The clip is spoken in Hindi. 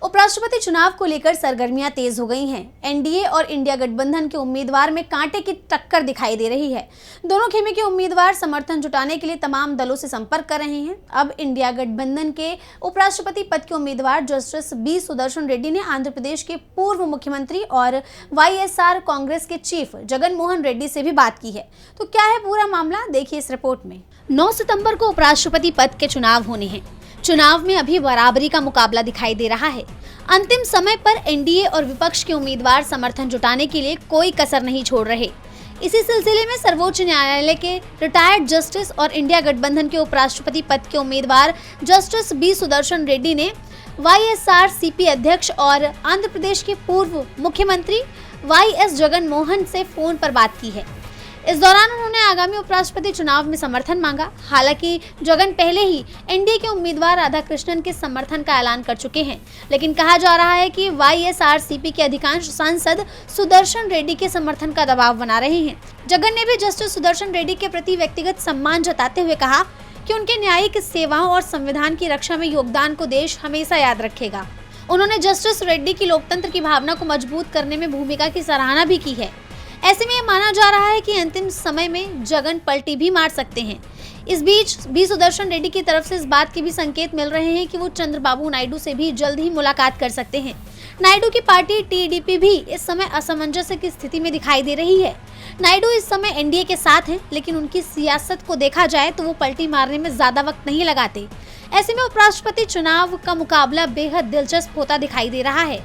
उपराष्ट्रपति चुनाव को लेकर सरगर्मियां तेज हो गई हैं। एनडीए और इंडिया गठबंधन के उम्मीदवार में कांटे की टक्कर दिखाई दे रही है। दोनों खेमे के उम्मीदवार समर्थन जुटाने के लिए तमाम दलों से संपर्क कर रहे हैं। अब इंडिया गठबंधन के उपराष्ट्रपति पद के उम्मीदवार जस्टिस बी सुदर्शन रेड्डी ने आंध्र प्रदेश के पूर्व मुख्यमंत्री और वाईएसआर कांग्रेस के चीफ जगन मोहन रेड्डी से भी बात की है। तो क्या है पूरा मामला, देखिए इस रिपोर्ट में। 9 सितंबर को उपराष्ट्रपति पद के चुनाव होने हैं। चुनाव में अभी बराबरी का मुकाबला दिखाई दे रहा है। अंतिम समय पर एनडीए और विपक्ष के उम्मीदवार समर्थन जुटाने के लिए कोई कसर नहीं छोड़ रहे। इसी सिलसिले में सर्वोच्च न्यायालय के रिटायर्ड जस्टिस और इंडिया गठबंधन के उपराष्ट्रपति पद के उम्मीदवार जस्टिस बी सुदर्शन रेड्डी ने वाईएसआरसीपी अध्यक्ष और आंध्र प्रदेश के पूर्व मुख्यमंत्री वाईएस जगन मोहन से फोन पर बात की है। इस दौरान उन्होंने आगामी उपराष्ट्रपति चुनाव में समर्थन मांगा। हालांकि जगन पहले ही एनडीए के उम्मीदवार राधाकृष्णन के समर्थन का ऐलान कर चुके हैं, लेकिन कहा जा रहा है कि वाईएसआरसीपी के अधिकांश सांसद सुदर्शन रेड्डी के समर्थन का दबाव बना रहे हैं। जगन ने भी जस्टिस सुदर्शन रेड्डी के प्रति व्यक्तिगत सम्मान जताते हुए कहा कि उनके न्यायिक सेवाओं और संविधान की रक्षा में योगदान को देश हमेशा याद रखेगा। उन्होंने जस्टिस रेड्डी की लोकतंत्र की भावना को मजबूत करने में भूमिका की सराहना भी की है। ऐसे में यह माना जा रहा है कि अंतिम समय में जगन पलटी भी मार सकते हैं। इस बीच बी सुदर्शन रेड्डी की तरफ से इस बात के भी संकेत मिल रहे हैं कि वो चंद्रबाबू नायडू से भी जल्द ही मुलाकात कर सकते हैं। नायडू की पार्टी टीडीपी भी इस समय असमंजस की स्थिति में दिखाई दे रही है। नायडू इस समय एनडीए के साथ हैं, लेकिन उनकी सियासत को देखा जाए तो वो पलटी मारने में ज्यादा वक्त नहीं लगाते। ऐसे में उपराष्ट्रपति चुनाव का मुकाबला बेहद दिलचस्प होता दिखाई दे रहा है।